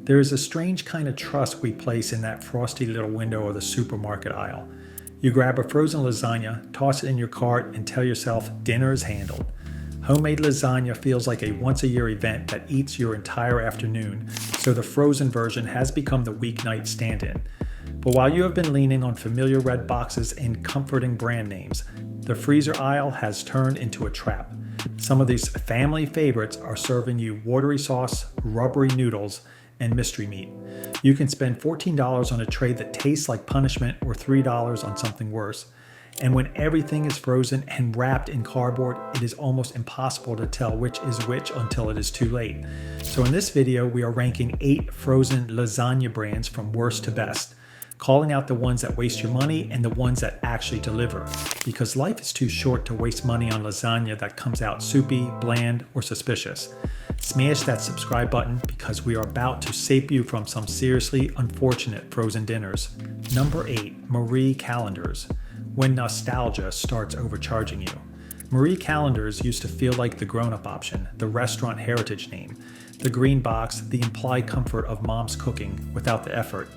There is a strange kind of trust we place in that frosty little window of the supermarket aisle. You grab a frozen lasagna, toss it in your cart, and tell yourself dinner is handled. Homemade lasagna feels like a once-a-year event that eats your entire afternoon, so the frozen version has become the weeknight stand-in. But while you have been leaning on familiar red boxes and comforting brand names, the freezer aisle has turned into a trap. Some of these family favorites are serving you watery sauce, rubbery noodles, and mystery meat. You can spend $14 on a tray that tastes like punishment or $3 on something worse. And when everything is frozen and wrapped in cardboard, it is almost impossible to tell which is which until it is too late. So in this video, we are ranking 8 frozen lasagna brands from worst to best, calling out the ones that waste your money and the ones that actually deliver, because life is too short to waste money on lasagna that comes out soupy, bland, or suspicious. Smash that subscribe button because we are about to save you from some seriously unfortunate frozen dinners. Number 8, Marie Callender's. When nostalgia starts overcharging you. Marie Callender's used to feel like the grown-up option, the restaurant heritage name, the green box, the implied comfort of mom's cooking without the effort.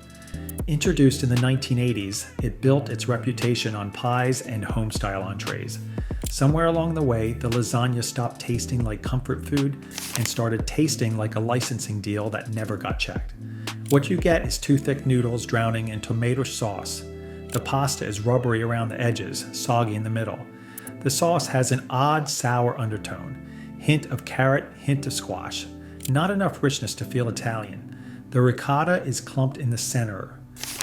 Introduced in the 1980s, it built its reputation on pies and home-style entrees. Somewhere along the way, the lasagna stopped tasting like comfort food and started tasting like a licensing deal that never got checked. What you get is 2 thick noodles drowning in tomato sauce. The pasta is rubbery around the edges, soggy in the middle. The sauce has an odd sour undertone, hint of carrot, hint of squash. Not enough richness to feel Italian. The ricotta is clumped in the center,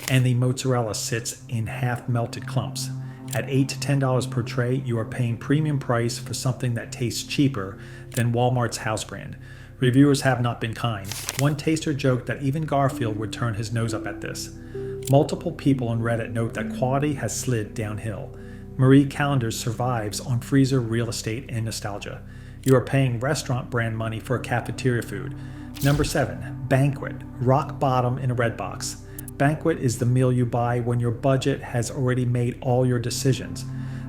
and the mozzarella sits in half-melted clumps. At $8 to $10 per tray, you are paying premium price for something that tastes cheaper than Walmart's house brand. Reviewers have not been kind. One taster joked that even Garfield would turn his nose up at this. Multiple people on Reddit note that quality has slid downhill. Marie Callender's survives on freezer real estate and nostalgia. You are paying restaurant brand money for cafeteria food. Number 7, Banquet, rock bottom in a red box. Banquet is the meal you buy when your budget has already made all your decisions.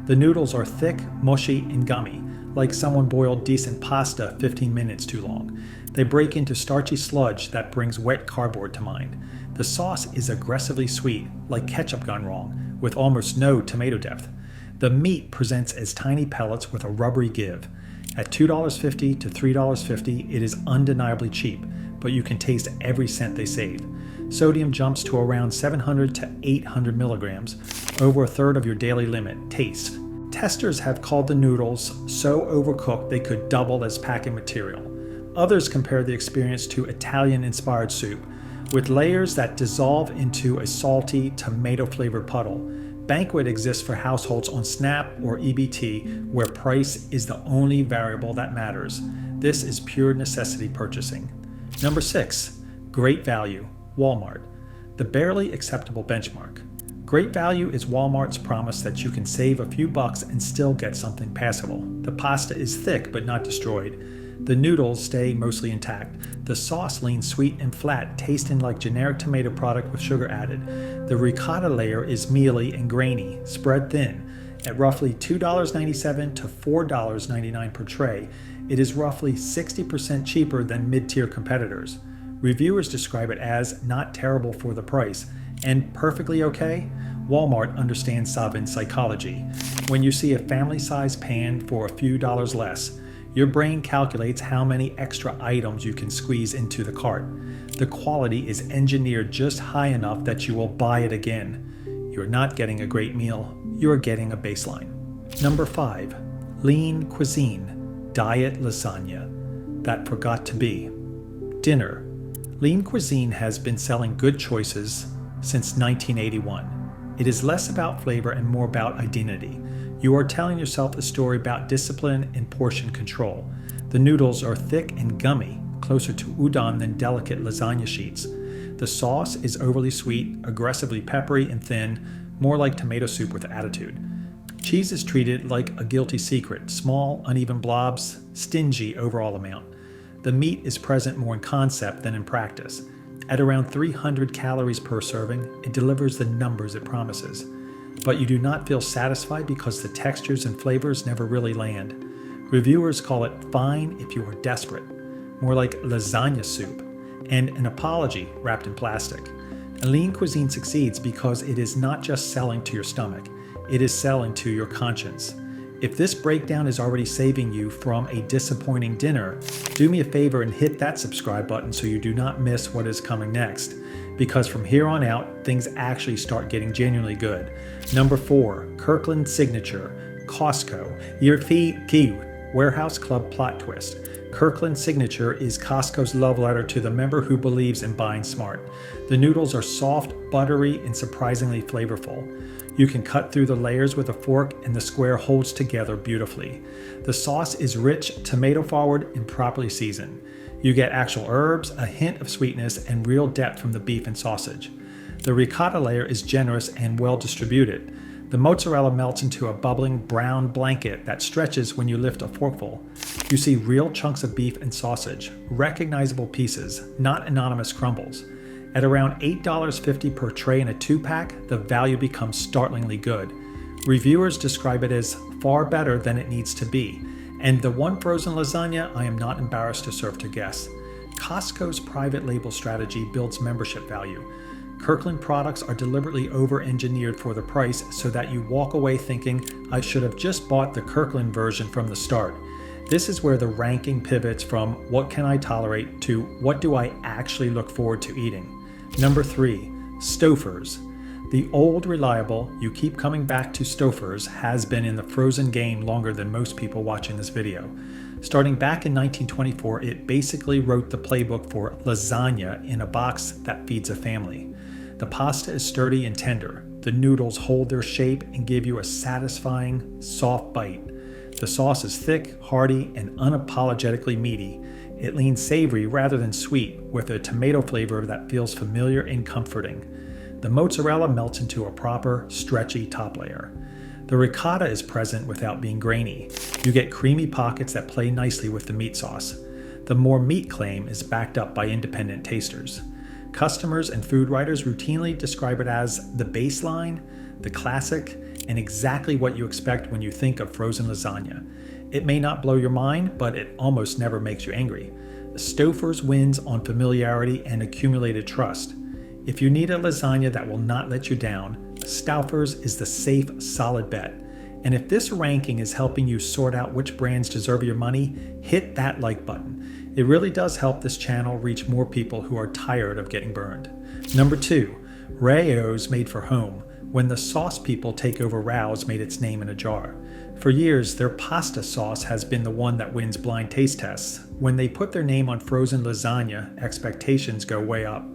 The noodles are thick, mushy, and gummy, like someone boiled decent pasta 15 minutes too long. They break into starchy sludge that brings wet cardboard to mind. The sauce is aggressively sweet, like ketchup gone wrong, with almost no tomato depth. The meat presents as tiny pellets with a rubbery give. At $2.50 to $3.50, it is undeniably cheap, but you can taste every cent they save. Sodium jumps to around 700 to 800 milligrams, over a third of your daily limit. Taste. Testers have called the noodles so overcooked they could double as packing material. Others compare the experience to Italian-inspired soup, with layers that dissolve into a salty, tomato-flavored puddle. Banquet exists for households on SNAP or EBT, where price is the only variable that matters. This is pure necessity purchasing. Number 6, Great Value, Walmart, the barely acceptable benchmark. Great Value is Walmart's promise that you can save a few bucks and still get something passable. The pasta is thick but not destroyed. The noodles stay mostly intact. The sauce leans sweet and flat, tasting like generic tomato product with sugar added. The ricotta layer is mealy and grainy, spread thin. At roughly $2.97 to $4.99 per tray, it is roughly 60% cheaper than mid-tier competitors. Reviewers describe it as not terrible for the price and perfectly okay. Walmart understands solvent psychology. When you see a family-sized pan for a few dollars less, your brain calculates how many extra items you can squeeze into the cart. The quality is engineered just high enough that you will buy it again. You're not getting a great meal, you're getting a baseline. Number 5, Lean Cuisine, Diet Lasagna, that forgot to be. Dinner. Lean Cuisine has been selling good choices since 1981. It is less about flavor and more about identity. You are telling yourself a story about discipline and portion control. The noodles are thick and gummy, closer to udon than delicate lasagna sheets. The sauce is overly sweet, aggressively peppery and thin, more like tomato soup with attitude. Cheese is treated like a guilty secret, small, uneven blobs, stingy overall amount. The meat is present more in concept than in practice. At around 300 calories per serving, it delivers the numbers it promises. But you do not feel satisfied because the textures and flavors never really land. Reviewers call it fine if you are desperate, more like lasagna soup. and an apology wrapped in plastic. A lean cuisine succeeds because it is not just selling to your stomach, it is selling to your conscience. If this breakdown is already saving you from a disappointing dinner, do me a favor and hit that subscribe button so you do not miss what is coming next. Because from here on out, things actually start getting genuinely good. Number 4, Kirkland Signature, Costco. Your key warehouse club plot twist. Kirkland Signature is Costco's love letter to the member who believes in buying smart. The noodles are soft, buttery, and surprisingly flavorful. You can cut through the layers with a fork and the square holds together beautifully. The sauce is rich, tomato-forward, and properly seasoned. You get actual herbs, a hint of sweetness, and real depth from the beef and sausage. The ricotta layer is generous and well distributed. The mozzarella melts into a bubbling brown blanket that stretches when you lift a forkful. You see real chunks of beef and sausage, recognizable pieces, not anonymous crumbles. At around $8.50 per tray in a 2-pack, the value becomes startlingly good. Reviewers describe it as far better than it needs to be, and the one frozen lasagna I am not embarrassed to serve to guests. Costco's private label strategy builds membership value. Kirkland products are deliberately over-engineered for the price so that you walk away thinking, I should have just bought the Kirkland version from the start. This is where the ranking pivots from what can I tolerate to what do I actually look forward to eating. Number 3, Stouffer's. The old reliable, you keep coming back to Stouffer's has been in the frozen game longer than most people watching this video. Starting back in 1924, it basically wrote the playbook for lasagna in a box that feeds a family. The pasta is sturdy and tender. The noodles hold their shape and give you a satisfying, soft bite. The sauce is thick, hearty, and unapologetically meaty. It leans savory rather than sweet, with a tomato flavor that feels familiar and comforting. The mozzarella melts into a proper, stretchy top layer. The ricotta is present without being grainy. You get creamy pockets that play nicely with the meat sauce. The more meat claim is backed up by independent tasters. Customers and food writers routinely describe it as the baseline, the classic, and exactly what you expect when you think of frozen lasagna. It may not blow your mind, but it almost never makes you angry. Stouffer's wins on familiarity and accumulated trust. If you need a lasagna that will not let you down, Stouffer's is the safe, solid bet. And if this ranking is helping you sort out which brands deserve your money, hit that like button. It really does help this channel reach more people who are tired of getting burned. Number 2, Rao's made for home. When the sauce people take over, Rao's made its name in a jar. For years, their pasta sauce has been the one that wins blind taste tests. When they put their name on frozen lasagna, expectations go way up.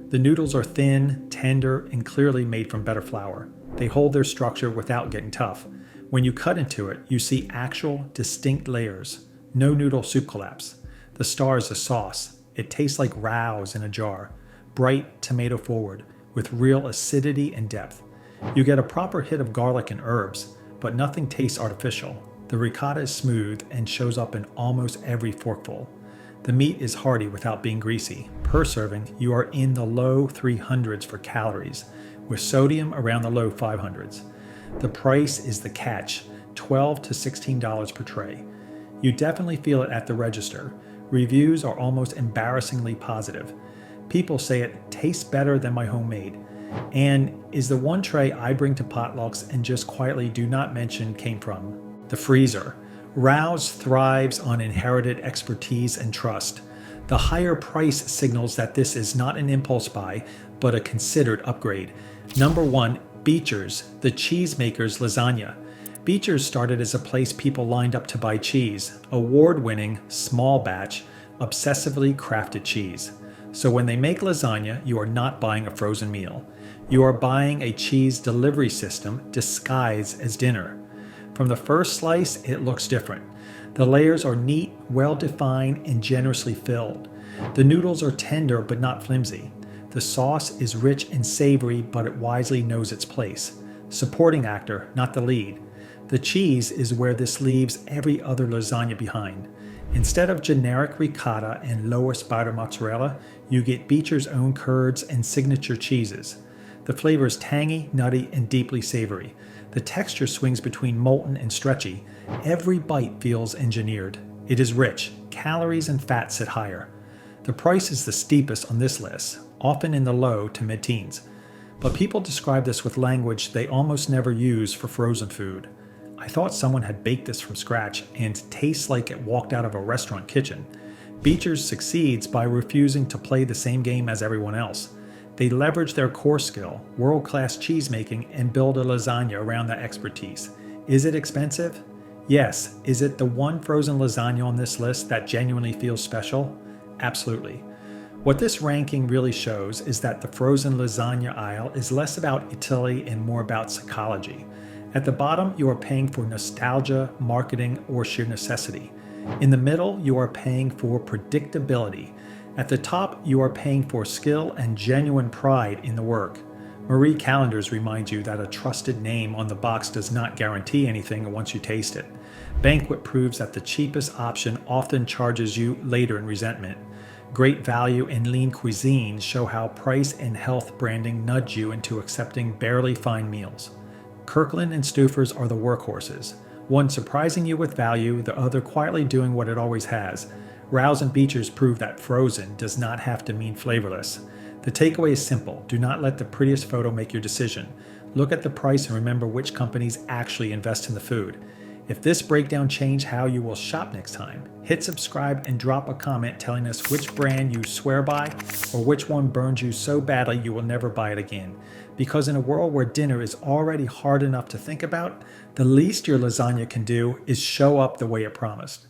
The noodles are thin, tender, and clearly made from better flour. They hold their structure without getting tough. When you cut into it, you see actual, distinct layers. No noodle soup collapse. The star is the sauce. It tastes like Rao's in a jar. Bright, tomato forward, with real acidity and depth. You get a proper hit of garlic and herbs, but nothing tastes artificial. The ricotta is smooth and shows up in almost every forkful. The meat is hearty without being greasy. Per serving, you are in the low 300s for calories, with sodium around the low 500s. The price is the catch, $12 to $16 per tray. You definitely feel it at the register. Reviews are almost embarrassingly positive. People say it tastes better than my homemade, and is the one tray I bring to potlucks and just quietly do not mention came from the freezer. Rao's thrives on inherited expertise and trust. The higher price signals that this is not an impulse buy, but a considered upgrade. Number 1, Beecher's, the cheesemaker's lasagna. Beecher's started as a place people lined up to buy cheese, award-winning, small batch, obsessively crafted cheese. So when they make lasagna, you are not buying a frozen meal. You are buying a cheese delivery system disguised as dinner. From the first slice, it looks different. The layers are neat, well-defined, and generously filled. The noodles are tender but not flimsy. The sauce is rich and savory, but it wisely knows its place. Supporting actor, not the lead. The cheese is where this leaves every other lasagna behind. Instead of generic ricotta and lower spider mozzarella, you get Beecher's own curds and signature cheeses. The flavor is tangy, nutty, and deeply savory. The texture swings between molten and stretchy. Every bite feels engineered. It is rich. Calories and fat sit higher. The price is the steepest on this list, often in the low to mid-teens. But people describe this with language they almost never use for frozen food. I thought someone had baked this from scratch and tastes like it walked out of a restaurant kitchen. Beecher's succeeds by refusing to play the same game as everyone else. They leverage their core skill, world-class cheese making, and build a lasagna around that expertise. Is it expensive? Yes. Is it the one frozen lasagna on this list that genuinely feels special? Absolutely. What this ranking really shows is that the frozen lasagna aisle is less about utility and more about psychology. At the bottom, you are paying for nostalgia, marketing, or sheer necessity. In the middle, you are paying for predictability. At the top, you are paying for skill and genuine pride in the work. Marie Callender's reminds you that a trusted name on the box does not guarantee anything once you taste it. Banquet proves that the cheapest option often charges you later in resentment. Great value and lean cuisine show how price and health branding nudge you into accepting barely fine meals. Kirkland and Stouffer's are the workhorses, one surprising you with value, the other quietly doing what it always has. Rouse and Beecher's prove that frozen does not have to mean flavorless. The takeaway is simple: do not let the prettiest photo make your decision. Look at the price and remember which companies actually invest in the food. If this breakdown changed how you will shop next time, hit subscribe and drop a comment telling us which brand you swear by or which one burns you so badly you will never buy it again. Because in a world where dinner is already hard enough to think about, the least your lasagna can do is show up the way it promised.